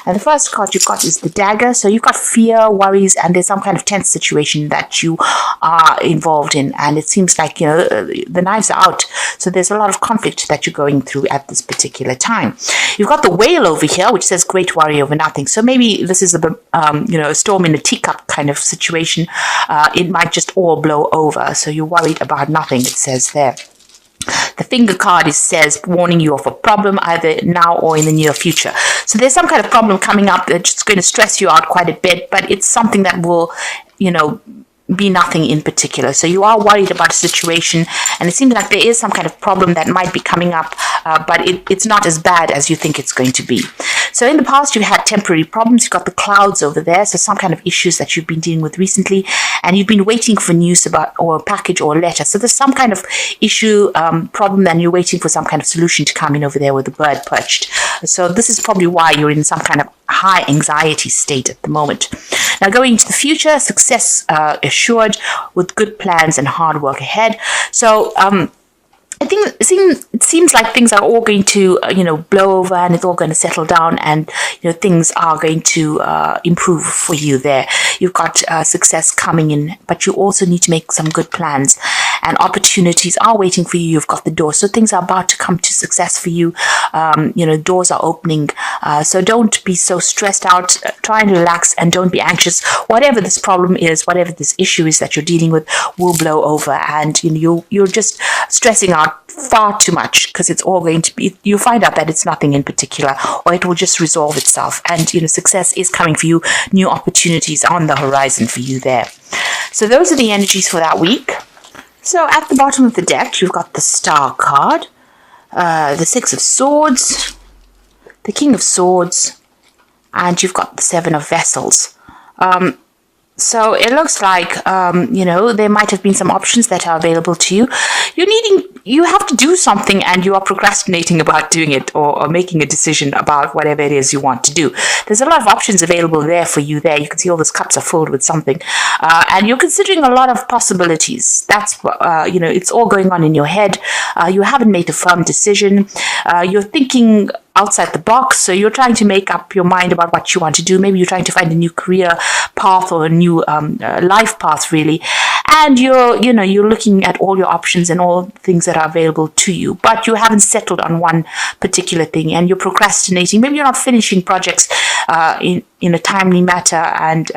And the first card you've got is the dagger. So you've got fear, worries, and there's some kind of tense situation that you are involved in. And it seems like, the knives are out. So there's a lot of conflict that you're going through at this particular time. You've got the whale over here, which says great worry over nothing. So maybe this is a storm in a teacup kind of situation. It might just all blow over. So you're worried about nothing, it says there. The finger card says warning you of a problem either now or in the near future. So there's some kind of problem coming up that's just going to stress you out quite a bit, but it's something that will, be nothing in particular. So you are worried about a situation, and it seems like there is some kind of problem that might be coming up, but it's not as bad as you think it's going to be. So in the past, you've had temporary problems. You've got the clouds over there, so some kind of issues that you've been dealing with recently, and you've been waiting for news about or a package or a letter. So there's some kind of issue, problem, and you're waiting for some kind of solution to come in over there with the bird perched. So this is probably why you're in some kind of high anxiety state at the moment. Now, going into the future, success assured with good plans and hard work ahead. So I think it seems like things are all going to, blow over, and it's all going to settle down, and, things are going to improve for you there. You've got success coming in, but you also need to make some good plans, and opportunities are waiting for you. You've got the door. So things are about to come to success for you. Doors are opening. So don't be so stressed out. Try and relax and don't be anxious. Whatever this problem is, whatever this issue is that you're dealing with will blow over, and, you're just stressing out far too much, because it's all going to be, you find out that it's nothing in particular, or it will just resolve itself, and success is coming for you. New opportunities on the horizon for you there. So those are the energies for that week. So at the bottom of the deck, you've got the Star card, the Six of Swords, the King of Swords, and you've got the Seven of Vessels. So it looks like, there might have been some options that are available to you. You have to do something, and you are procrastinating about doing it, or making a decision about whatever it is you want to do. There's a lot of options available there for you there. You can see all those cups are filled with something. And you're considering a lot of possibilities. That's, it's all going on in your head. You haven't made a firm decision. You're thinking outside the box, so you're trying to make up your mind about what you want to do. Maybe you're trying to find a new career path or a new life path, really. And you're looking at all your options and all things that are available to you, but you haven't settled on one particular thing, and you're procrastinating. Maybe you're not finishing projects in a timely matter, and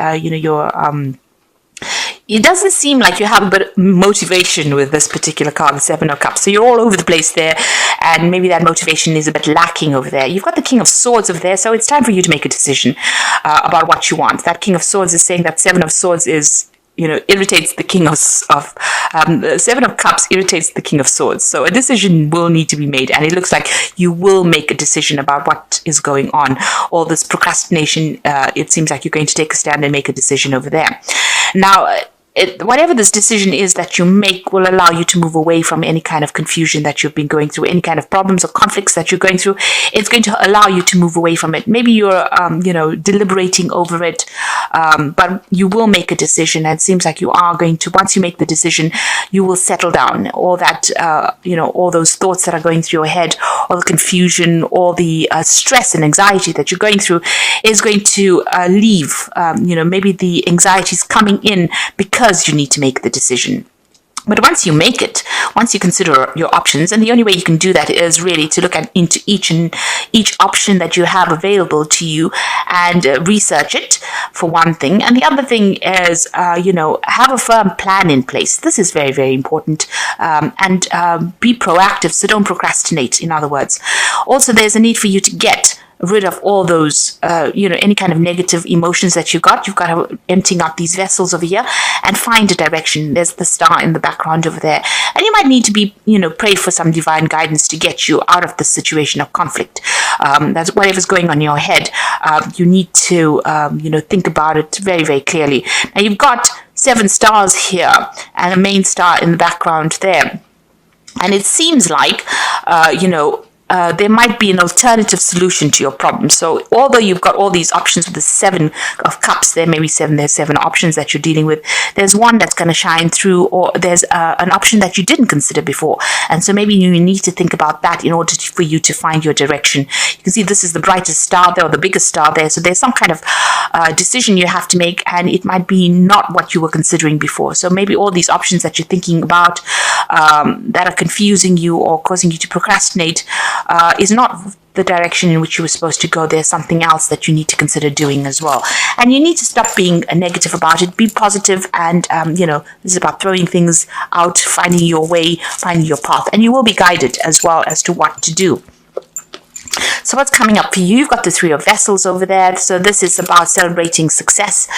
it doesn't seem like you have a bit of motivation with this particular card, the Seven of Cups. So you're all over the place there, and maybe that motivation is a bit lacking over there. You've got the King of Swords over there, so it's time for you to make a decision about what you want. That King of Swords is saying that Seven of Swords is, irritates the King of the Seven of Cups irritates the King of Swords. So a decision will need to be made, and it looks like you will make a decision about what is going on. All this procrastination, it seems like you're going to take a stand and make a decision over there. Now, whatever this decision is that you make will allow you to move away from any kind of confusion that you've been going through, any kind of problems or conflicts that you're going through. It's going to allow you to move away from it. Maybe you're, deliberating over it, but you will make a decision. And it seems like you are going to, once you make the decision, you will settle down. All that, all those thoughts that are going through your head, all the confusion, all the stress and anxiety that you're going through is going to leave. Maybe the anxiety is coming in because you need to make the decision. But once you make it, once you consider your options, and the only way you can do that is really to look into each option that you have available to you and research it, for one thing. And the other thing is, have a firm plan in place. This is very, very important. And be proactive, so don't procrastinate, in other words. Also, there's a need for you to get rid of all those, any kind of negative emotions that you've got. You've got to emptying out these vessels over here and find a direction. There's the star in the background over there. And you might need to be, pray for some divine guidance to get you out of the situation of conflict. That's whatever's going on in your head. You need to, think about it very, very clearly. Now, you've got 7 stars here and a main star in the background there. And it seems like, there might be an alternative solution to your problem. So although you've got all these options with the 7 of cups, there's 7 options that you're dealing with, there's one that's going to shine through, or there's an option that you didn't consider before. And so maybe you need to think about that in order for you to find your direction. You can see this is the brightest star there, or the biggest star there. So there's some kind of decision you have to make, and it might be not what you were considering before. So maybe all these options that you're thinking about that are confusing you or causing you to procrastinate is not the direction in which you were supposed to go. There's something else that you need to consider doing as well. And you need to stop being negative about it. Be positive, and, this is about throwing things out, finding your way, finding your path. And you will be guided as well as to what to do. So what's coming up for you? You've got the 3 of Vessels over there. So this is about celebrating success.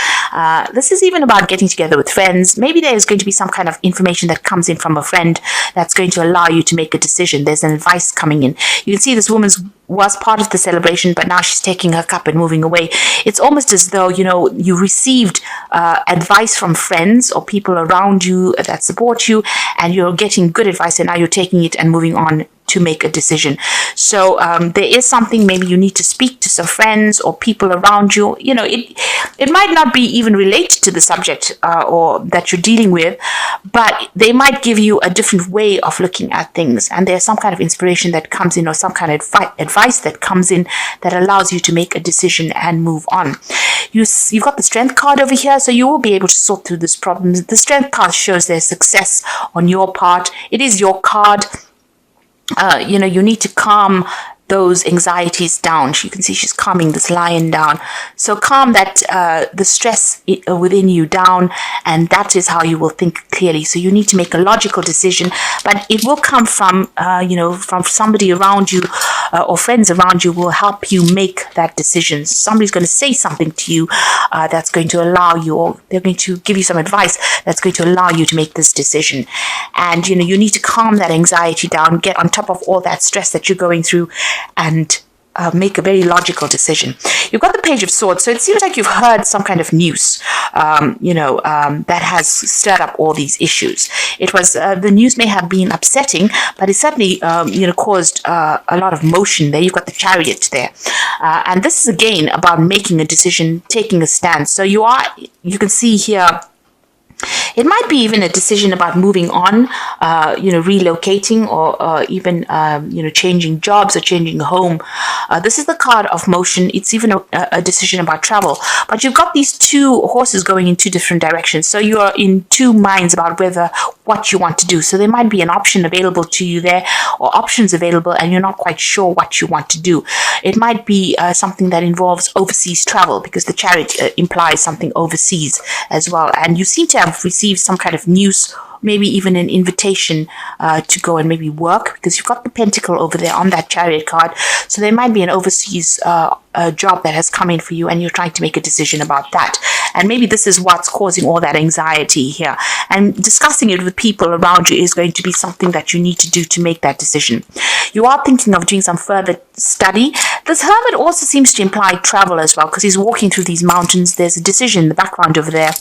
This is even about getting together with friends. Maybe there's going to be some kind of information that comes in from a friend that's going to allow you to make a decision. There's an advice coming in. You can see this woman was part of the celebration, but now she's taking her cup and moving away. It's almost as though, you received advice from friends or people around you that support you, and you're getting good advice, and now you're taking it and moving on to make a decision. So there is something, maybe you need to speak to some friends or people around you. It might not be even related to the subject or that you're dealing with, but they might give you a different way of looking at things. And there's some kind of inspiration that comes in, or some kind of advice that comes in that allows you to make a decision and move on. You've got the Strength card over here, so you will be able to sort through this problem. The Strength card shows there's success on your part. It is your card. You need to calm those anxieties down. You can see she's calming this lion down. So calm that the stress within you down, and that is how you will think clearly. So you need to make a logical decision, but it will come from from somebody around you, or friends around you will help you make that decision. Somebody's going to say something to you that's going to allow you, or they're going to give you some advice that's going to allow you to make this decision. And you need to calm that anxiety down, get on top of all that stress that you're going through, and make a very logical decision. You've got the Page of Swords, so it seems like you've heard some kind of news, that has stirred up all these issues. It was the news may have been upsetting, but it certainly caused a lot of motion there. You've got the Chariot there, and this is again about making a decision, taking a stance. So you can see here. It might be even a decision about moving on, relocating, or even, changing jobs or changing home. This is the card of motion. It's even a decision about travel. But you've got these 2 horses going in 2 different directions. So you are in 2 minds about what you want to do. So there might be an option available to you there, or options available, and you're not quite sure what you want to do. It might be something that involves overseas travel, because the Chariot implies something overseas as well. And you seem to have received some kind of news, maybe even an invitation to go and maybe work, because you've got the Pentacle over there on that Chariot card. So there might be an overseas job that has come in for you, and you're trying to make a decision about that. And maybe this is what's causing all that anxiety here. And discussing it with people around you is going to be something that you need to do to make that decision. You are thinking of doing some further study. This Hermit also seems to imply travel as well, because he's walking through these mountains. There's a decision in the background over there.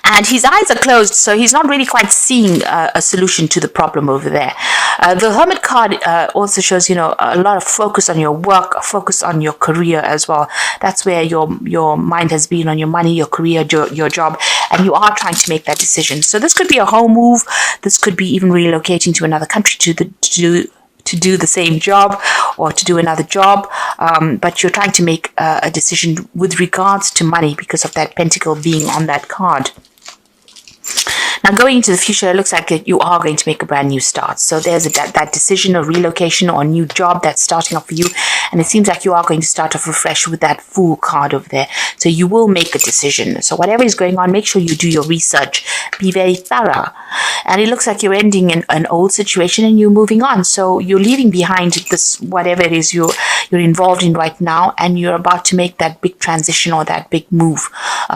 And his eyes are closed, so he's not really quite seeing a solution to the problem over there. The Hermit card also shows, a lot of focus on your work, focus on your career as well. That's where your mind has been, on your money, your career, your job, and you are trying to make that decision. So this could be a home move. This could be even relocating to another country to do the same job, or to do another job, but you're trying to make a decision with regards to money because of that Pentacle being on that card. Now, going into the future, it looks like you are going to make a brand new start. So there's that decision or relocation or a new job that's starting off for you. And it seems like you are going to start off afresh with that Fool card over there. So you will make a decision. So whatever is going on, make sure you do your research. Be very thorough. And it looks like you're ending an old situation and you're moving on. So you're leaving behind this, whatever it is you're involved in right now, and you're about to make that big transition or that big move.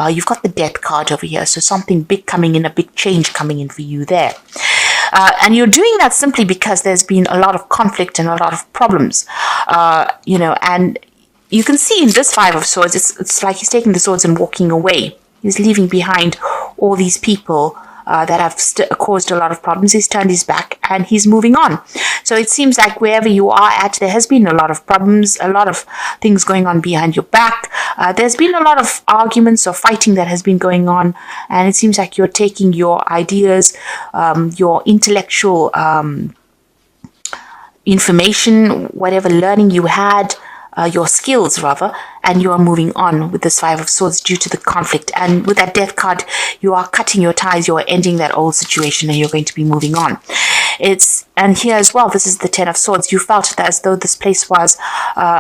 You've got the Death card over here. So something big coming in, a big change coming in for you there. And you're doing that simply because there's been a lot of conflict and a lot of problems, and you can see in this Five of Swords, it's like he's taking the swords and walking away. He's leaving behind all these people that have caused a lot of problems. He's turned his back and he's moving on. So it seems like wherever you are at, there has been a lot of problems, a lot of things going on behind your back. There's been a lot of arguments or fighting that has been going on, and it seems like you're taking your ideas, your intellectual information, whatever learning you had, your skills rather, and you are moving on with this Five of Swords due to the conflict. And with that Death card, you are cutting your ties, you are ending that old situation, and you're going to be moving on. And here as well, this is the Ten of Swords. You felt that as though this place was,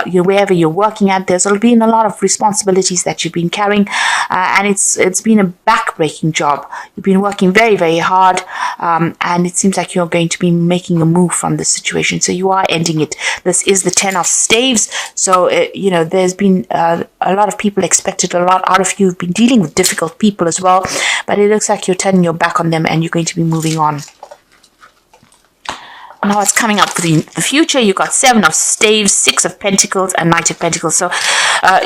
wherever you're working at, there's been a lot of responsibilities that you've been carrying, and it's been a back-breaking job. You've been working very, very hard, and it seems like you're going to be making a move from this situation. So you are ending it. This is the Ten of Staves. So, there's been a lot of people expected a lot out of you. You've been dealing with difficult people as well, but it looks like you're turning your back on them and you're going to be moving on. Now it's coming up for the future. You've got Seven of Staves, Six of Pentacles, and Knight of Pentacles. So,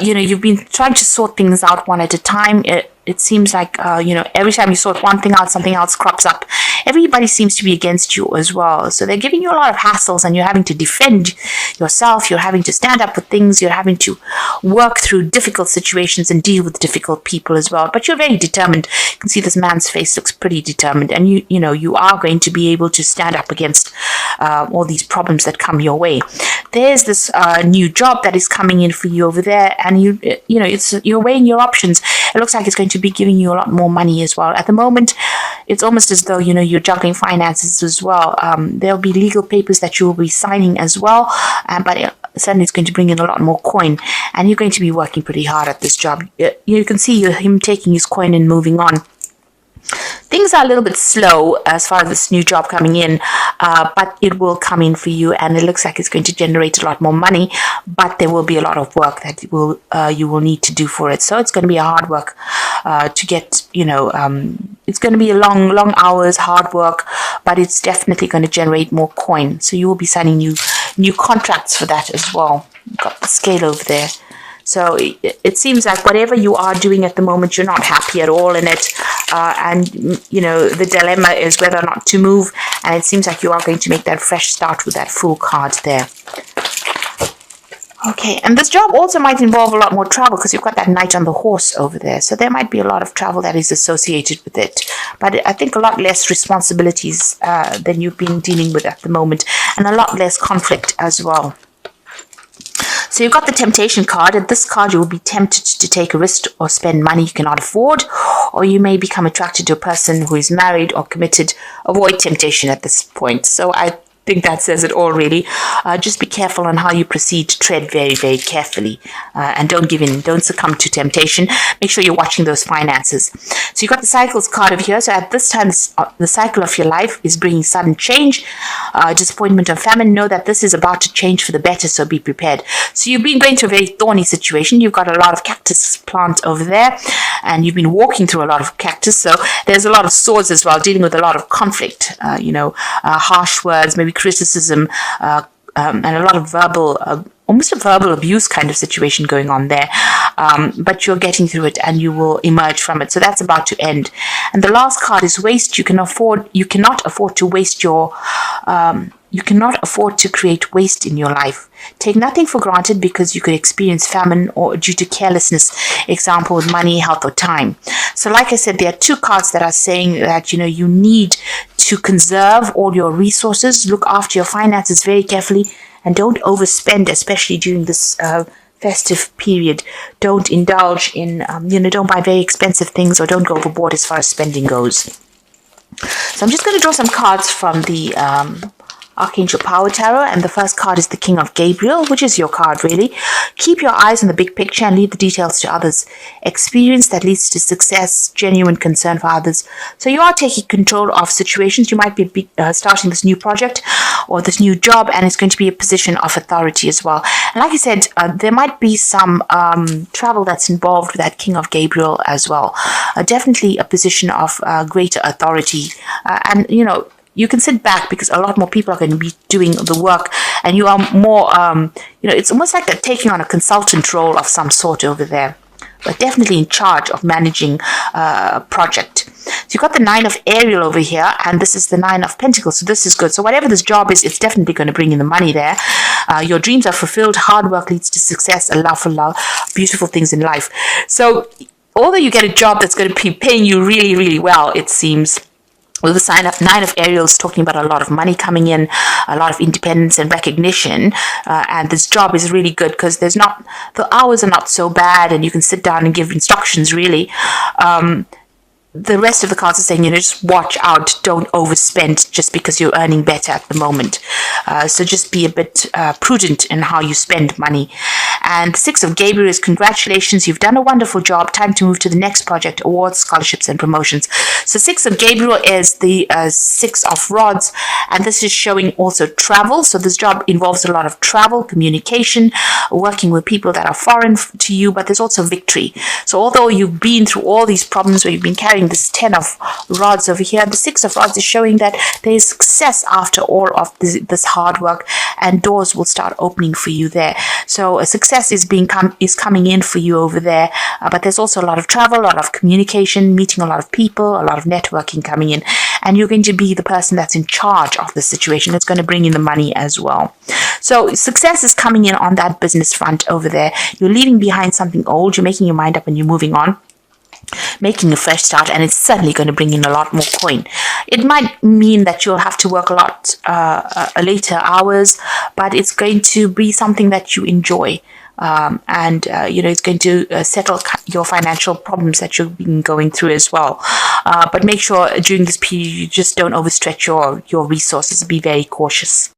you've been trying to sort things out one at a time. It seems like, every time you sort one thing out, something else crops up. Everybody seems to be against you as well. So they're giving you a lot of hassles, and you're having to defend yourself. You're having to stand up for things. You're having to work through difficult situations and deal with difficult people as well. But you're very determined. You can see this man's face looks pretty determined, and you are going to be able to stand up against all these problems that come your way. There's this new job that is coming in for you over there, and you're weighing your options. It looks like it's going to be giving you a lot more money as well. At the moment, it's almost as though you're juggling finances as well. There'll be legal papers that you will be signing as well, but suddenly it's going to bring in a lot more coin, and you're going to be working pretty hard at this job. You can see him taking his coin and moving on. Things are a little bit slow as far as this new job coming in, but it will come in for you, and it looks like it's going to generate a lot more money, but there will be a lot of work that you will need to do for it. So it's going to be a hard work to get, it's going to be a long hours, hard work, but it's definitely going to generate more coin. So you will be signing new contracts for that as well. You've got the scale over there. So it seems like whatever you are doing at the moment, you're not happy at all in it. And the dilemma is whether or not to move. And it seems like you are going to make that fresh start with that Fool card there. Okay, and this job also might involve a lot more travel because you've got that Knight on the horse over there. So there might be a lot of travel that is associated with it. But I think a lot less responsibilities than you've been dealing with at the moment. And a lot less conflict as well. So you've got the Temptation card. At this card, you will be tempted to take a risk or spend money you cannot afford, or you may become attracted to a person who is married or committed. Avoid temptation at this point. So I think that says it all, really. Just be careful on how you proceed. Tread very, very carefully, and don't give in. Don't succumb to temptation. Make sure you're watching those finances. So you've got the Cycles card over here. So at this time, the cycle of your life is bringing sudden change, disappointment, and famine. Know that this is about to change for the better, so be prepared. So you've been going through a very thorny situation. You've got a lot of cactus plant over there, and you've been walking through a lot of cactus. So there's a lot of swords as well, dealing with a lot of conflict, harsh words, maybe criticism, and a lot of verbal, almost a verbal abuse kind of situation going on there. But you're getting through it, and you will emerge from it. So that's about to end. And the last card is waste. You cannot afford to waste your. You cannot afford to create waste in your life. Take nothing for granted because you could experience famine or due to carelessness, example with money, health, or time. So like I said, there are two cards that are saying that, you need to conserve all your resources, look after your finances very carefully, and don't overspend, especially during this festive period. Don't indulge in, don't buy very expensive things, or don't go overboard as far as spending goes. So I'm just going to draw some cards from the Archangel Power Tarot, and the first card is the King of Gabriel, which is your card, really. Keep your eyes on the big picture and leave the details to others. Experience that leads to success, genuine concern for others. So you are taking control of situations. You might be starting this new project or this new job, and it's going to be a position of authority as well. And like I said, there might be some travel that's involved with that King of Gabriel as well. Definitely a position of greater authority, and you can sit back because a lot more people are going to be doing the work, and you are more, it's almost like taking on a consultant role of some sort over there. but definitely in charge of managing a project. So you've got the Nine of Ariel over here, and this is the Nine of Pentacles, so this is good. So whatever this job is, it's definitely going to bring in the money there. Your dreams are fulfilled, hard work leads to success, a love for love, beautiful things in life. So although you get a job that's going to be paying you really, really well, it seems, with the Nine of Ariels talking about a lot of money coming in, a lot of independence and recognition, and this job is really good because the hours are not so bad, and you can sit down and give instructions really. The rest of the cards are saying, just watch out, don't overspend just because you're earning better at the moment. So just be a bit prudent in how you spend money. And the Six of Gabriel is congratulations, you've done a wonderful job, time to move to the next project, awards, scholarships, and promotions. So Six of Gabriel is the Six of Rods, and this is showing also travel. So this job involves a lot of travel, communication, working with people that are foreign to you, but there's also victory. So although you've been through all these problems where you've been carrying this 10 of rods over here, the 6 of rods is showing that there is success after all of this hard work, and doors will start opening for you there. So a success is coming in for you over there, but there's also a lot of travel, a lot of communication, meeting a lot of people, a lot of networking coming in, and you're going to be the person that's in charge of the situation. It's going to bring in the money as well. So success is coming in on that business front over there. You're leaving behind something old, you're making your mind up, and you're moving on, making a fresh start, and it's certainly going to bring in a lot more coin. It might mean that you'll have to work a lot later hours, but it's going to be something that you enjoy. It's going to settle your financial problems that you've been going through as well. But make sure during this period you just don't overstretch your resources. Be very cautious.